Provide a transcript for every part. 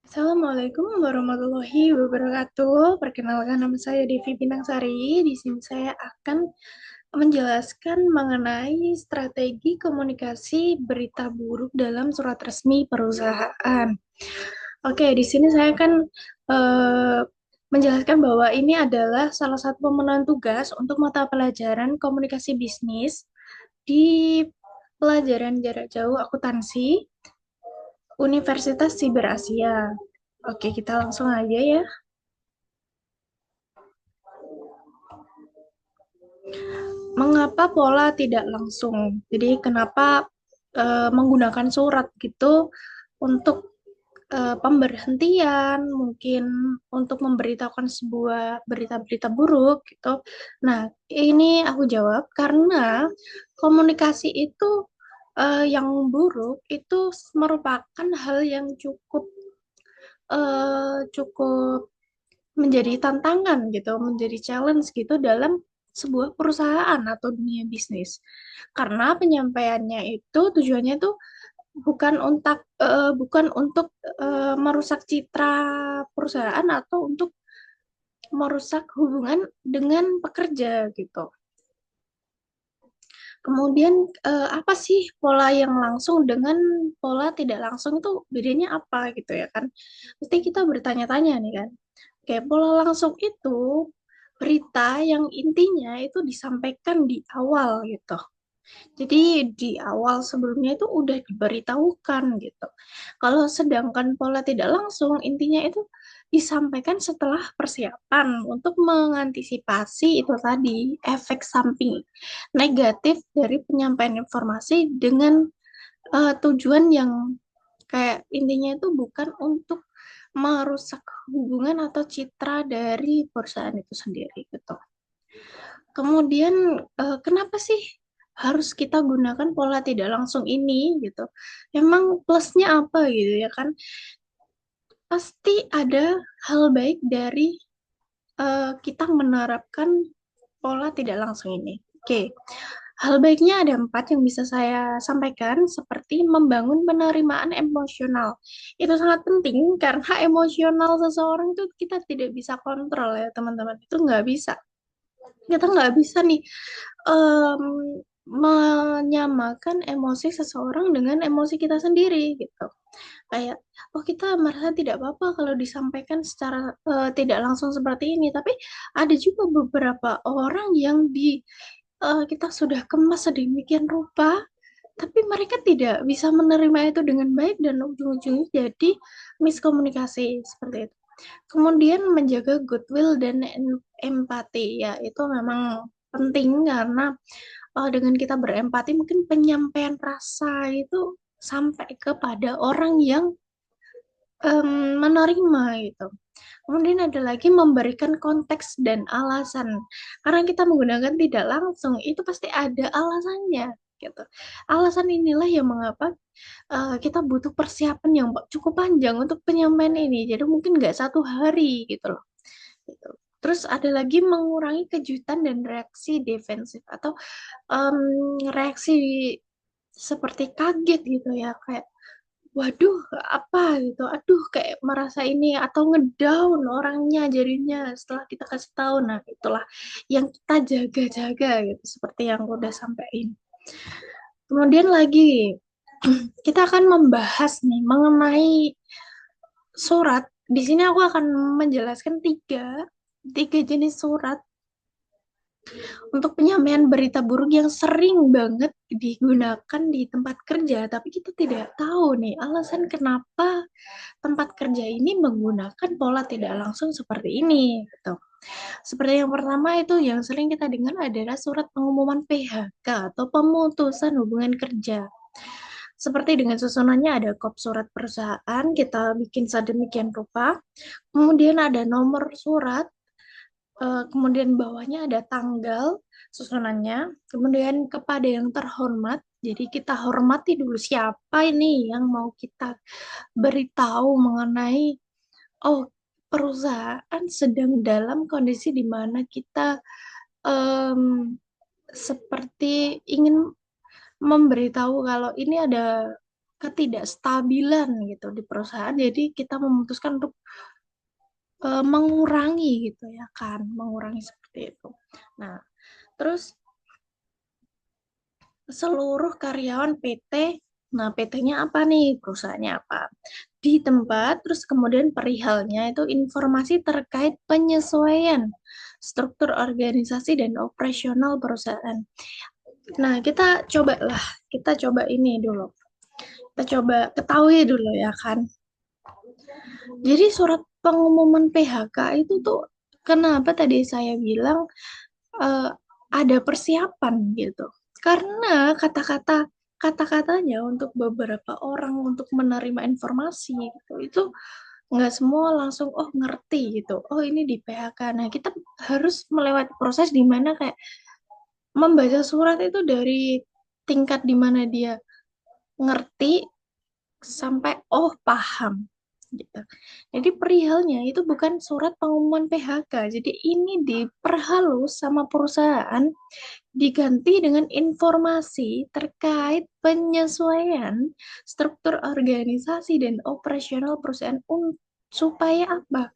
Assalamualaikum warahmatullahi wabarakatuh. Perkenalkan nama saya Devi Binangsari. Di sini saya akan menjelaskan mengenai strategi komunikasi berita buruk dalam surat resmi perusahaan. Oke, di sini saya akan eh, menjelaskan bahwa ini adalah salah satu pemenuhan tugas untuk mata pelajaran komunikasi bisnis di pelajaran jarak jauh akuntansi Universitas Siber Asia. Oke, kita langsung aja ya. Mengapa pola tidak langsung? Jadi kenapa menggunakan surat gitu untuk pemberhentian, mungkin untuk memberitahukan sebuah berita-berita buruk gitu. Nah, ini aku jawab karena komunikasi itu yang buruk itu merupakan hal yang cukup menjadi tantangan gitu, menjadi challenge gitu dalam sebuah perusahaan atau dunia bisnis. Karena penyampaiannya itu tujuannya itu bukan untuk merusak citra perusahaan atau untuk merusak hubungan dengan pekerja gitu. Kemudian apa sih pola yang langsung dengan pola tidak langsung itu bedanya apa gitu ya kan? Pasti kita bertanya-tanya nih kan. Oke, pola langsung itu berita yang intinya itu disampaikan di awal gitu. Jadi di awal sebelumnya itu udah diberitahukan gitu. Kalau sedangkan pola tidak langsung intinya itu disampaikan setelah persiapan untuk mengantisipasi itu tadi efek samping negatif dari penyampaian informasi dengan tujuan yang kayak intinya itu bukan untuk merusak hubungan atau citra dari perusahaan itu sendiri gitu. Kemudian kenapa sih harus kita gunakan pola tidak langsung ini gitu? Emang plusnya apa gitu ya kan? Pasti ada hal baik dari kita menerapkan pola tidak langsung ini. Oke, hal baiknya ada empat yang bisa saya sampaikan, seperti membangun penerimaan emosional. Itu sangat penting karena emosional seseorang itu kita tidak bisa kontrol ya teman-teman. Itu nggak bisa. Kita nggak bisa nih em, menyamakan emosi seseorang dengan emosi kita sendiri gitu. Kayak, oh kita merasa tidak apa-apa kalau disampaikan secara tidak langsung seperti ini, tapi ada juga beberapa orang yang kita sudah kemas sedemikian rupa, tapi mereka tidak bisa menerima itu dengan baik dan ujung-ujungnya jadi miskomunikasi seperti itu. Kemudian menjaga goodwill dan empati ya itu memang penting karena dengan kita berempati mungkin penyampaian rasa itu sampai kepada orang yang menerima gitu. Kemudian ada lagi memberikan konteks dan alasan. Karena kita menggunakan tidak langsung, itu pasti ada alasannya gitu. Alasan inilah yang mengapa kita butuh persiapan yang cukup panjang untuk penyampaian ini. Jadi mungkin nggak satu hari gitu loh. Gitu. Terus ada lagi mengurangi kejutan dan reaksi defensif atau reaksi seperti kaget gitu ya kayak waduh apa gitu aduh kayak merasa ini atau ngedown orangnya jadinya setelah kita kasih tahu. Nah itulah yang kita jaga-jaga gitu seperti yang aku udah sampaikan. Kemudian lagi kita akan membahas nih mengenai surat. Di sini aku akan menjelaskan tiga jenis surat untuk penyampaian berita buruk yang sering banget digunakan di tempat kerja, tapi kita tidak tahu nih alasan kenapa tempat kerja ini menggunakan pola tidak langsung seperti ini, gitu. Seperti yang pertama itu yang sering kita dengar adalah surat pengumuman PHK atau pemutusan hubungan kerja. Seperti dengan susunannya ada kop surat perusahaan, kita bikin sedemikian rupa. Kemudian ada nomor surat, kemudian bawahnya ada tanggal susunannya, kemudian kepada yang terhormat. Jadi kita hormati dulu siapa ini yang mau kita beritahu mengenai oh perusahaan sedang dalam kondisi di mana kita em, seperti ingin memberitahu kalau ini ada ketidakstabilan gitu di perusahaan. Jadi kita memutuskan untuk mengurangi gitu ya kan, mengurangi seperti itu. Nah, terus seluruh karyawan PT, nah PT-nya apa nih, perusahaannya apa, di tempat, terus kemudian perihalnya itu informasi terkait penyesuaian struktur organisasi dan operasional perusahaan. Nah, kita coba ini dulu. Kita coba ketahui dulu ya kan. Jadi surat pengumuman PHK itu tuh kenapa tadi saya bilang eh, ada persiapan gitu. Karena kata-katanya untuk beberapa orang untuk menerima informasi gitu, itu nggak semua langsung oh ngerti gitu. Oh ini di PHK. Nah kita harus melewati proses di mana kayak membaca surat itu dari tingkat di mana dia ngerti sampai oh paham gitu. Jadi perihalnya itu bukan surat pengumuman PHK. Jadi ini diperhalus sama perusahaan diganti dengan informasi terkait penyesuaian struktur organisasi dan operasional perusahaan supaya apa?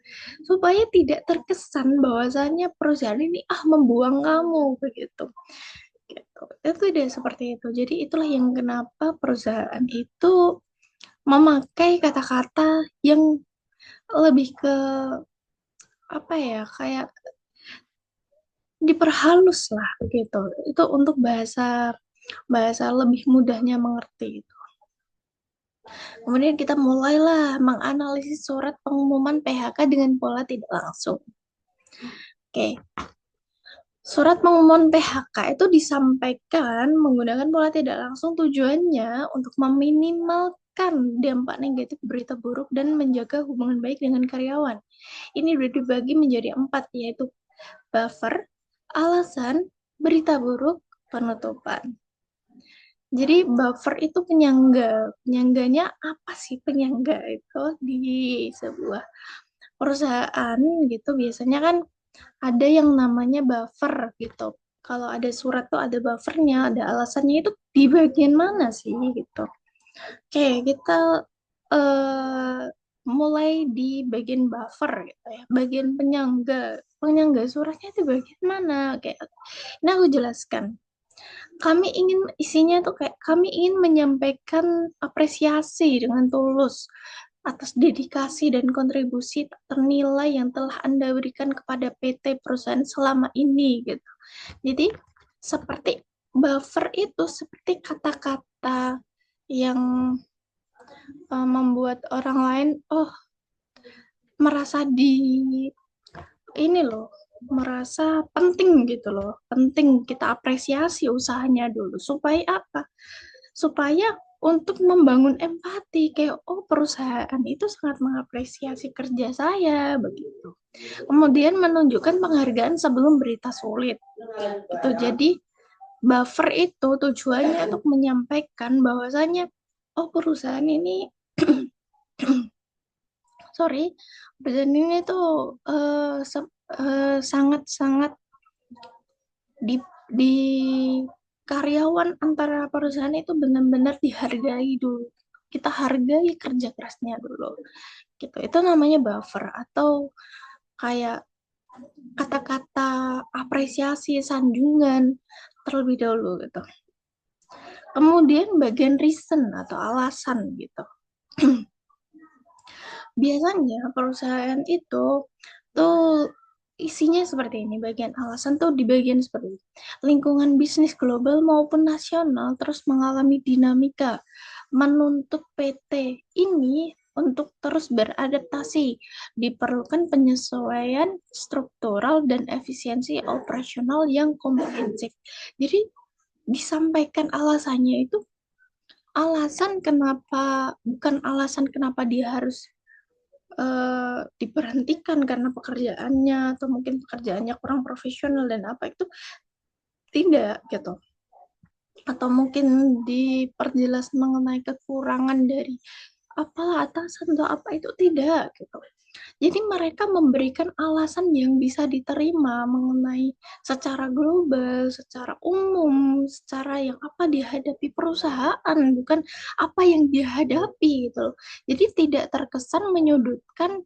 Supaya tidak terkesan bahwasannya perusahaan ini membuang kamu begitu. Gitu. Itu tidak seperti itu. Jadi itulah yang kenapa perusahaan itu memakai kata-kata yang lebih ke apa ya kayak diperhalus lah gitu. Itu untuk bahasa bahasa lebih mudahnya mengerti itu. Kemudian kita mulailah menganalisis surat pengumuman PHK dengan pola tidak langsung. Oke, surat pengumuman PHK itu disampaikan menggunakan pola tidak langsung tujuannya untuk meminimalkan dampak negatif berita buruk dan menjaga hubungan baik dengan karyawan. Ini sudah dibagi menjadi 4, yaitu buffer, alasan, berita buruk, penutupan. Jadi buffer itu penyangga. Penyangganya apa sih penyangga itu di sebuah perusahaan gitu biasanya kan ada yang namanya buffer gitu. Kalau ada surat tuh ada buffernya, ada alasannya itu di bagian mana sih gitu. Oke, kita eh, mulai di bagian buffer gitu ya, bagian penyangga. Penyangga suratnya di bagian mana? Kayak, ini aku jelaskan. Kami ingin isinya tuh kayak kami ingin menyampaikan apresiasi dengan tulus atas dedikasi dan kontribusi tak ternilai yang telah Anda berikan kepada PT perusahaan selama ini gitu. Jadi seperti buffer itu seperti kata-kata yang membuat orang lain merasa ini loh merasa penting gitu loh, penting kita apresiasi usahanya dulu supaya apa, supaya untuk membangun empati kayak oh perusahaan itu sangat mengapresiasi kerja saya begitu, kemudian menunjukkan penghargaan sebelum berita sulit gitu. Jadi buffer itu tujuannya untuk menyampaikan bahwasanya oh perusahaan ini sorry, perusahaan ini tuh sangat-sangat di di karyawan antara perusahaan itu benar-benar dihargai dulu. Kita hargai kerja kerasnya dulu. Gitu. Itu namanya buffer atau kayak kata-kata apresiasi, sanjungan terlebih dahulu gitu. Kemudian bagian reason atau alasan gitu. Biasanya perusahaan itu tuh isinya seperti ini. Bagian alasan tuh di bagian seperti ini. Lingkungan bisnis global maupun nasional terus mengalami dinamika, menuntut PT ini untuk terus beradaptasi. Diperlukan penyesuaian struktural dan efisiensi operasional yang komprehensif. Jadi disampaikan alasannya itu bukan alasan kenapa dia harus diberhentikan karena pekerjaannya atau mungkin pekerjaannya kurang profesional dan apa itu tidak gitu, atau mungkin diperjelas mengenai kekurangan dari apalah atasan atau apa itu tidak gitu. Jadi mereka memberikan alasan yang bisa diterima mengenai secara global, secara umum, secara yang apa dihadapi perusahaan, bukan apa yang dia hadapi gitu loh. Jadi tidak terkesan menyudutkan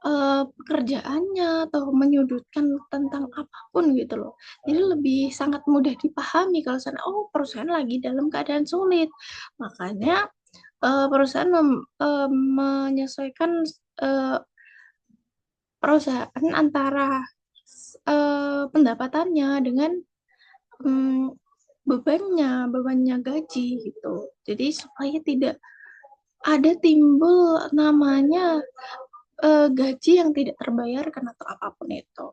pekerjaannya atau menyudutkan tentang apapun gitu loh. Jadi lebih sangat mudah dipahami kalau sana, oh perusahaan lagi dalam keadaan sulit. Makanya perusahaan menyesuaikan eh, perusahaan antara pendapatannya dengan mm, bebannya gaji gitu. Jadi supaya tidak ada timbul namanya gaji yang tidak terbayarkan atau apapun itu.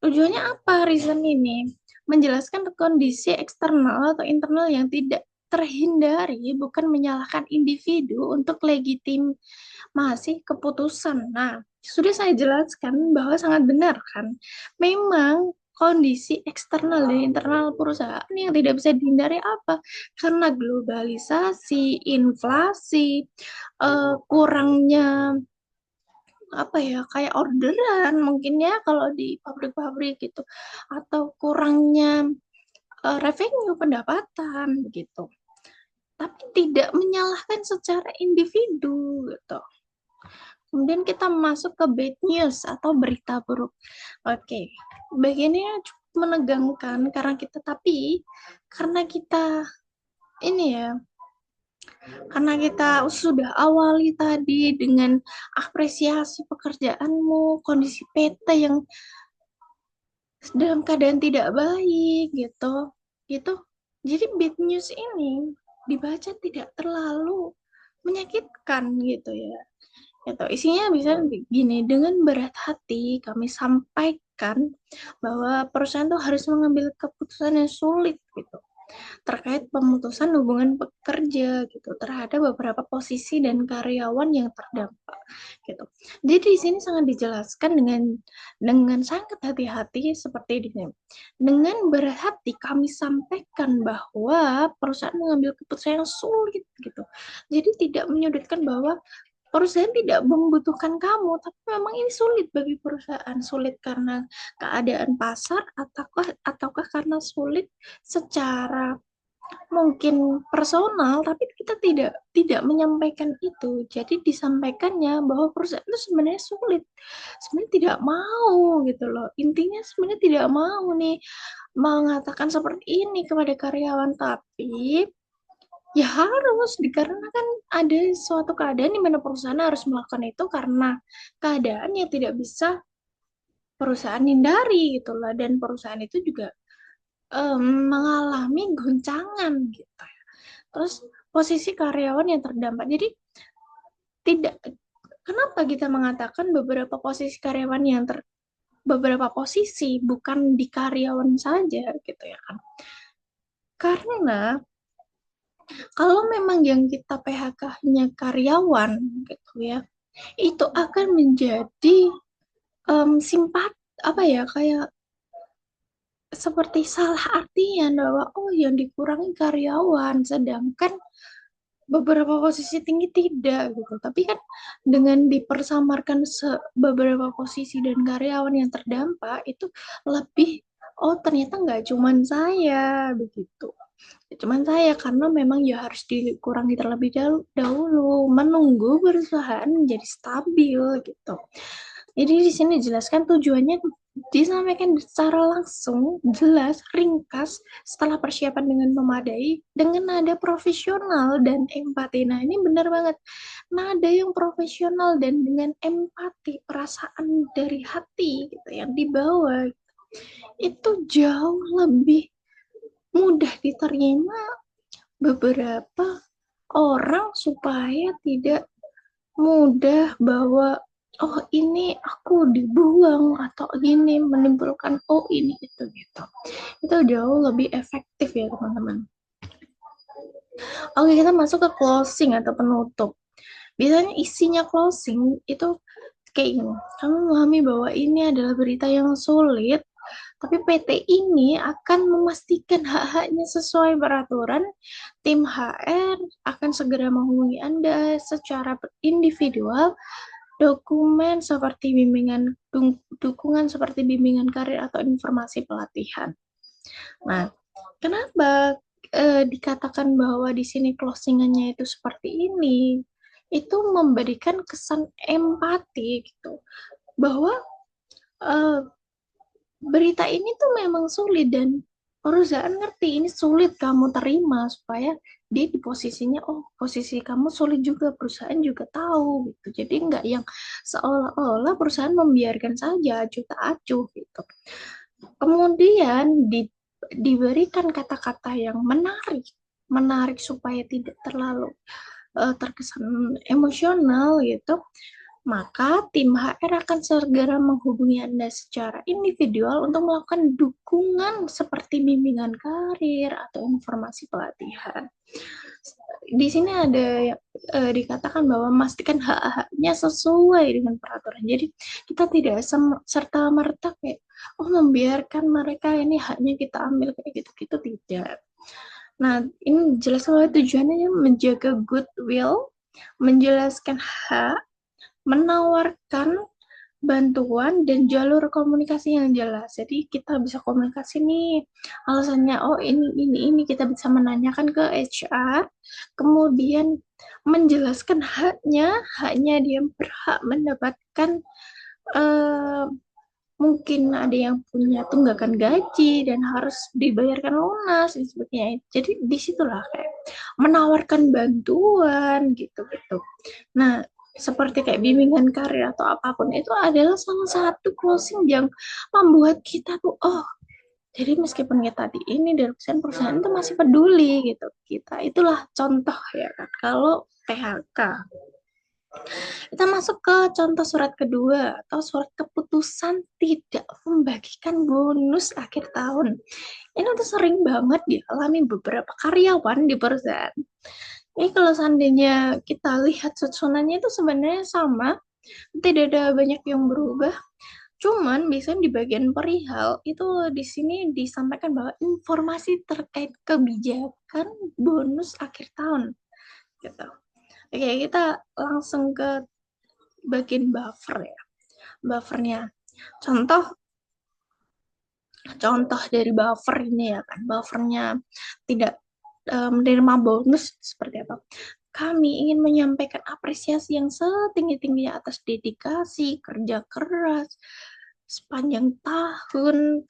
Tujuannya apa reason ini? Menjelaskan kondisi eksternal atau internal yang tidak terhindari, bukan menyalahkan individu untuk legitimasi keputusan. Nah, sudah saya jelaskan bahwa sangat benar kan. Memang kondisi eksternal dan internal perusahaan yang tidak bisa dihindari apa? Karena globalisasi, inflasi, kurangnya apa ya kayak orderan mungkin ya kalau di pabrik-pabrik gitu atau kurangnya revenue pendapatan gitu tapi tidak menyalahkan secara individu gitu. Kemudian kita masuk ke bad news atau berita buruk. Oke, bagiannya cukup menegangkan karena kita ini ya karena kita sudah awali tadi dengan apresiasi pekerjaanmu, kondisi PT yang dalam keadaan tidak baik gitu. Jadi bad news ini dibaca tidak terlalu menyakitkan gitu ya. Gitu. Isinya bisa begini, dengan berat hati kami sampaikan bahwa perusahaan tuh harus mengambil keputusan yang sulit gitu terkait pemutusan hubungan pekerja gitu terhadap beberapa posisi dan karyawan yang terdampak gitu. Jadi di sini sangat dijelaskan dengan sangat hati-hati seperti ini. Dengan berat hati kami sampaikan bahwa perusahaan mengambil keputusan yang sulit gitu. Jadi tidak menyudutkan bahwa perusahaan tidak membutuhkan kamu, tapi memang ini sulit bagi perusahaan, sulit karena keadaan pasar ataukah karena sulit secara mungkin personal, tapi kita tidak menyampaikan itu. Jadi disampaikannya bahwa perusahaan itu sebenarnya sulit, sebenarnya tidak mau gitu loh. Intinya sebenarnya tidak mau nih mengatakan seperti ini kepada karyawan, tapi ya harus dikarenakan ada suatu keadaan di mana perusahaan harus melakukan itu karena keadaan yang tidak bisa perusahaan hindari gitu lah dan perusahaan itu juga mengalami goncangan gitu ya. Terus posisi karyawan yang terdampak. Jadi tidak kenapa kita mengatakan beberapa posisi bukan di karyawan saja gitu ya kan. Karena kalau memang yang kita PHK-nya karyawan gitu ya, itu akan menjadi simpat apa ya kayak seperti salah artian bahwa oh yang dikurangi karyawan sedangkan beberapa posisi tinggi tidak gitu. Tapi kan dengan dipersamarkan beberapa posisi dan karyawan yang terdampak itu lebih oh ternyata nggak cuman saya begitu. Cuman saya karena memang ya harus dikurangi terlebih dahulu menunggu perusahaan menjadi stabil gitu. Jadi di sini dijelaskan tujuannya disampaikan secara langsung, jelas, ringkas, setelah persiapan dengan memadai, dengan nada profesional dan empati. Nah, ini benar banget. Nada yang profesional dan dengan empati, perasaan dari hati gitu yang dibawa itu jauh lebih mudah diterima beberapa orang supaya tidak mudah bahwa oh ini aku dibuang atau gini menimbulkan oh ini itu jauh lebih efektif ya teman-teman. Oke kita masuk ke closing atau penutup. Biasanya isinya closing itu kayak gini, kamu memahami bahwa ini adalah berita yang sulit tapi PT ini akan memastikan hak-haknya sesuai peraturan. Tim HR akan segera menghubungi Anda secara individual dokumen seperti dukungan seperti bimbingan karir atau informasi pelatihan. Nah, kenapa dikatakan bahwa di sini closingannya itu seperti ini? Itu memberikan kesan empati gitu, bahwa eh, berita ini tuh memang sulit dan perusahaan ngerti ini sulit kamu terima supaya dia di posisinya, oh posisi kamu sulit juga, perusahaan juga tahu gitu. Jadi nggak yang seolah-olah perusahaan membiarkan saja acuh tak acuh gitu. Kemudian diberikan kata-kata yang menarik, menarik supaya tidak terlalu terkesan emosional gitu, maka tim HR akan segera menghubungi Anda secara individual untuk melakukan dukungan seperti bimbingan karir atau informasi pelatihan. Di sini ada yang dikatakan bahwa memastikan hak-haknya sesuai dengan peraturan. Jadi kita tidak serta merta kayak oh membiarkan mereka ini haknya kita ambil kayak gitu-gitu, tidak. Nah, ini jelas bahwa tujuannya menjaga goodwill, menjelaskan hak, menawarkan bantuan dan jalur komunikasi yang jelas. Jadi kita bisa komunikasi nih alasannya, oh ini kita bisa menanyakan ke HR, kemudian menjelaskan haknya dia berhak mendapatkan eh, mungkin ada yang punya tunggakan gaji dan harus dibayarkan lunas dan sebagainya. Jadi disitulah kayak menawarkan bantuan gitu-gitu. Nah, seperti kayak bimbingan karir atau apapun itu adalah salah satu closing yang membuat kita tuh oh jadi meskipun kita di ini dari perusahaan itu masih peduli gitu kita, itulah contoh ya kan kalau PHK. Kita masuk ke contoh surat kedua atau surat keputusan tidak membagikan bonus akhir tahun. Ini tuh sering banget dialami beberapa karyawan di perusahaan. Ini kalau seandainya kita lihat susunannya itu sebenarnya sama, tidak ada banyak yang berubah. Cuman biasanya di bagian perihal itu di sini disampaikan bahwa informasi terkait kebijakan bonus akhir tahun gitu. Oke, kita langsung ke bagian buffer ya. Buffernya. Contoh contoh dari buffer ini ya kan. Buffernya tidak menerima bonus seperti apa. Kami ingin menyampaikan apresiasi yang setinggi-tingginya atas dedikasi, kerja keras, sepanjang tahun.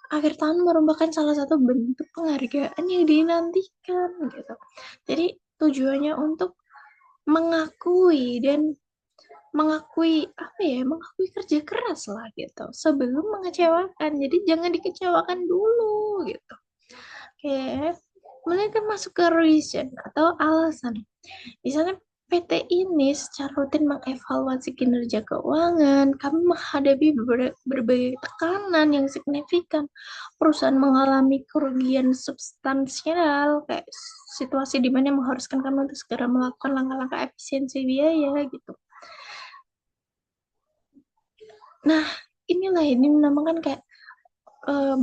Akhir tahun merupakan salah satu bentuk penghargaan yang dinantikan gitu. Jadi tujuannya untuk mengakui dan mengakui kerja keras lah gitu sebelum mengecewakan, jadi jangan dikecewakan dulu gitu. Oke, mulai kan masuk ke reason atau alasan. Misalnya PT ini secara rutin mengevaluasi kinerja keuangan, kami menghadapi berbagai tekanan yang signifikan, perusahaan mengalami kerugian substansial, kayak situasi di mana mengharuskan kami untuk segera melakukan langkah-langkah efisiensi biaya gitu. Nah, inilah ini menamakan kayak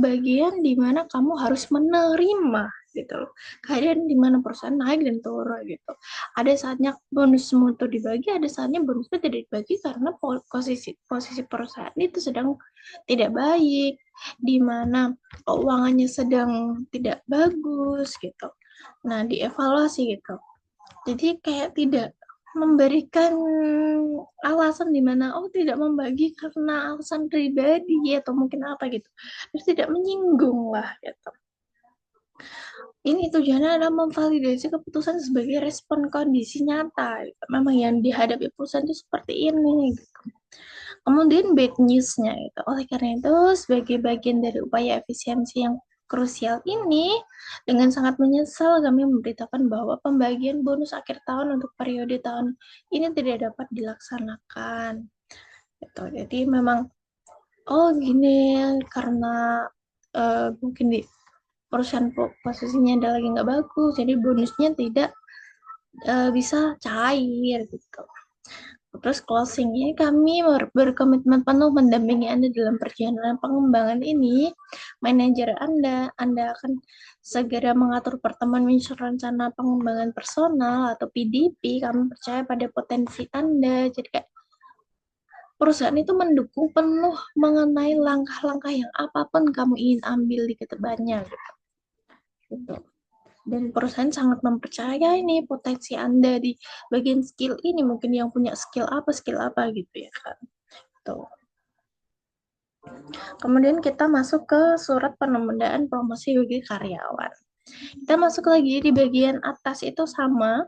bagian di mana kamu harus menerima gitu loh. Keadaan di mana perusahaan naik dan turun gitu. Ada saatnya bonus mutu dibagi, ada saatnya bonusnya tidak dibagi karena posisi posisi perusahaan itu sedang tidak baik, di mana keuangannya sedang tidak bagus gitu. Nah, dievaluasi gitu. Jadi kayak tidak memberikan alasan di mana oh tidak membagi karena alasan pribadi atau mungkin apa gitu. Terus tidak menyinggung lah gitu. Ini tujuannya adalah memvalidasi keputusan sebagai respon kondisi nyata. Gitu. Memang yang dihadapi perusahaan itu seperti ini gitu. Kemudian bad news-nya itu. Oleh karena itu, sebagai bagian dari upaya efisiensi yang krusial ini, dengan sangat menyesal kami memberitakan bahwa pembagian bonus akhir tahun untuk periode tahun ini tidak dapat dilaksanakan. Gitu. Jadi memang, oh gini, karena mungkin di perusahaan posisinya ada lagi nggak bagus, jadi bonusnya tidak bisa cair gitu. Terus closing ini kami berkomitmen penuh mendampingi Anda dalam perjalanan pengembangan ini. Manajer Anda akan segera mengatur pertemuan menyusun rencana pengembangan personal atau PDP. Kami percaya pada potensi Anda. Jadi kayak perusahaan itu mendukung penuh mengenai langkah-langkah yang apapun kamu ingin ambil di kedepannya gitu. Dan perusahaan sangat mempercaya ini potensi Anda di bagian skill ini, mungkin yang punya skill apa gitu ya kan. Tuh. Kemudian kita masuk ke surat penundaan promosi bagi karyawan. Kita masuk lagi di bagian atas itu sama,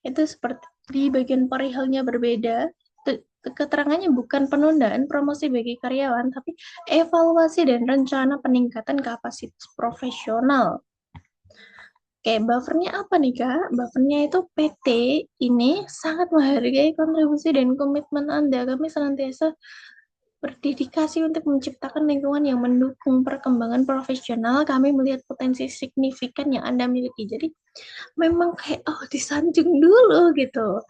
itu seperti di bagian perihalnya berbeda. Keterangannya bukan penundaan promosi bagi karyawan, tapi evaluasi dan rencana peningkatan kapasitas profesional. Oke, buffernya apa nih Kak? Buffernya itu PT ini sangat menghargai kontribusi dan komitmen Anda. Kami senantiasa berdedikasi untuk menciptakan lingkungan yang mendukung perkembangan profesional. Kami melihat potensi signifikan yang Anda miliki. Jadi memang kayak disanjung dulu gitu.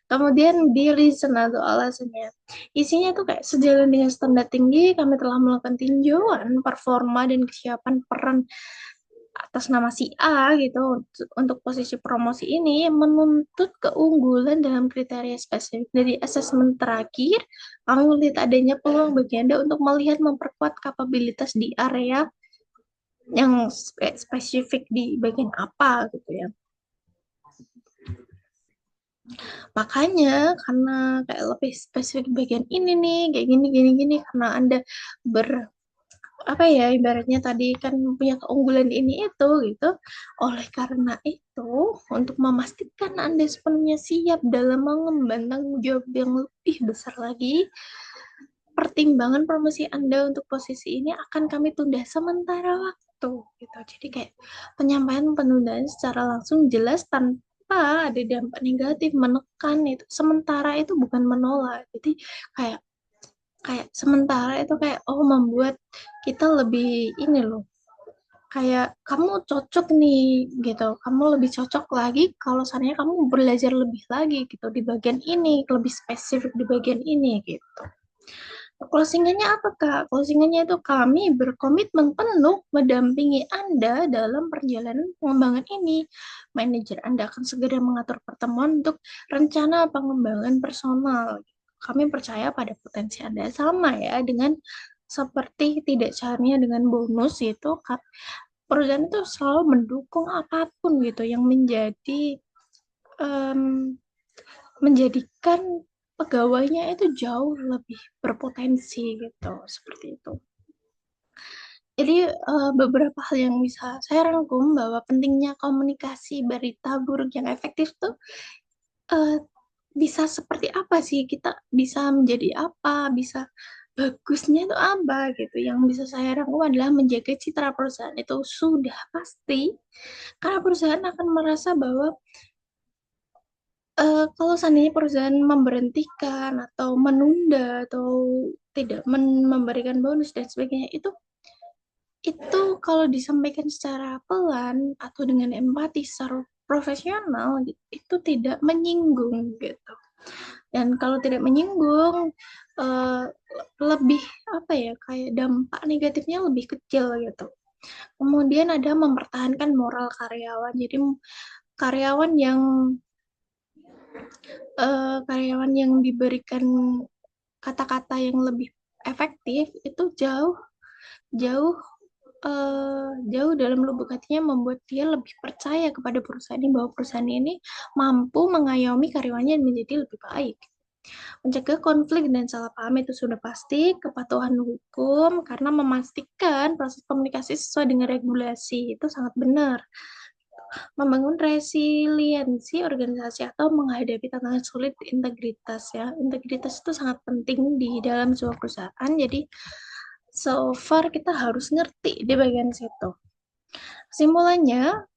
Kemudian di reason atau alasannya. Isinya tuh kayak sejalan dengan standar tinggi, kami telah melakukan tinjauan performa dan kesiapan peran atas nama si A gitu untuk posisi promosi ini menuntut keunggulan dalam kriteria spesifik. Dari asesmen terakhir, kami melihat adanya peluang bagi Anda untuk melihat memperkuat kapabilitas di area yang spesifik di bagian apa gitu ya. Makanya karena kayak lebih spesifik bagian ini nih, kayak gini karena Anda ber apa ya ibaratnya tadi kan punya keunggulan ini itu gitu. Oleh karena itu, untuk memastikan Anda sepenuhnya siap dalam mengemban tanggung jawab yang lebih besar lagi, pertimbangan promosi Anda untuk posisi ini akan kami tunda sementara waktu gitu. Jadi kayak penyampaian penundaan secara langsung jelas tanpa ada dampak negatif, menekan itu. Sementara itu bukan menolak. Jadi kayak kayak sementara itu kayak membuat kita lebih ini loh, kayak kamu cocok nih gitu, kamu lebih cocok lagi kalau seandainya kamu belajar lebih lagi gitu di bagian ini, lebih spesifik di bagian ini gitu. Closingannya apa Kak? Closingannya itu kami berkomitmen penuh mendampingi Anda dalam perjalanan pengembangan ini. Manajer Anda akan segera mengatur pertemuan untuk rencana pengembangan personal. Kami percaya pada potensi Anda sama ya dengan seperti tidak caranya dengan bonus itu perusahaan itu selalu mendukung apapun gitu yang em, menjadikan pegawainya itu jauh lebih berpotensi gitu, seperti itu. Jadi beberapa hal yang bisa saya rangkum bahwa pentingnya komunikasi berita buruk yang efektif tuh eh, bisa seperti apa sih, kita bisa menjadi apa, bisa bagusnya itu apa gitu. Yang bisa saya rangkum adalah menjaga citra perusahaan itu sudah pasti, karena perusahaan akan merasa bahwa kalau seandainya perusahaan memberhentikan atau menunda atau tidak memberikan bonus dan sebagainya, itu kalau disampaikan secara pelan atau dengan empati secara profesional gitu, itu tidak menyinggung gitu. Dan kalau tidak menyinggung, eh, lebih apa ya, kayak dampak negatifnya lebih kecil gitu. Kemudian ada mempertahankan moral karyawan. Jadi karyawan yang karyawan yang diberikan kata-kata yang lebih efektif itu jauh jauh jauh dalam lubuk hatinya membuat dia lebih percaya kepada perusahaan ini, bahwa perusahaan ini mampu mengayomi karyawannya menjadi lebih baik. Mencegah konflik dan salah paham itu sudah pasti, kepatuhan hukum karena memastikan proses komunikasi sesuai dengan regulasi itu sangat benar. Membangun resiliensi organisasi atau menghadapi tantangan sulit, integritas ya. Integritas itu sangat penting di dalam sebuah perusahaan. Jadi so far kita harus ngerti di bagian situ. Simpulannya,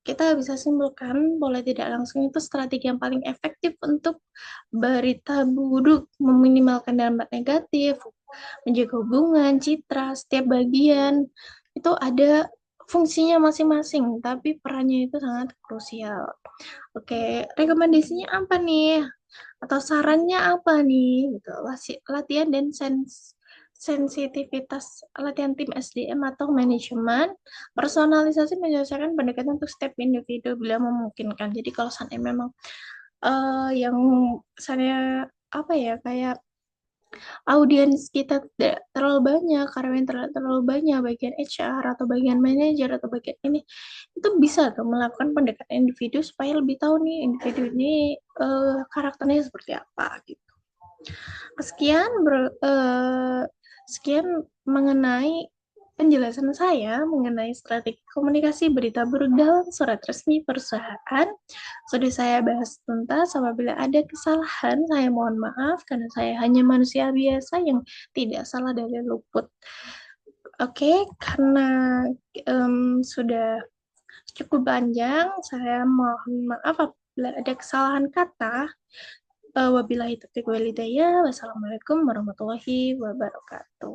kita bisa simpulkan boleh tidak langsung itu strategi yang paling efektif untuk berita buruk, meminimalkan dampak negatif, menjaga hubungan, citra, setiap bagian itu ada fungsinya masing-masing, tapi perannya itu sangat krusial. Oke, rekomendasinya apa nih? atau sarannya apa nih gitu. Latihan dan sensitivitas, latihan tim SDM atau manajemen, personalisasi menyesuaikan pendekatan untuk setiap individu bila memungkinkan. Jadi kalau seandainya memang yang saya apa ya, kayak audiens kita tidak terlalu banyak, karyawan terlalu banyak, bagian HR atau bagian manajer atau bagian ini, itu bisa tuh melakukan pendekatan individu supaya lebih tahu nih individu ini karakternya seperti apa gitu. Sekian sekian mengenai penjelasan saya mengenai strategi komunikasi berita buruk dalam surat resmi perusahaan. Sudah saya bahas tuntas. Apabila ada kesalahan, saya mohon maaf karena saya hanya manusia biasa yang tidak salah dari luput. Oke, karena sudah cukup panjang, saya mohon maaf apabila ada kesalahan kata. Wabillahi taufiq wal hidayah. Wassalamualaikum warahmatullahi wabarakatuh.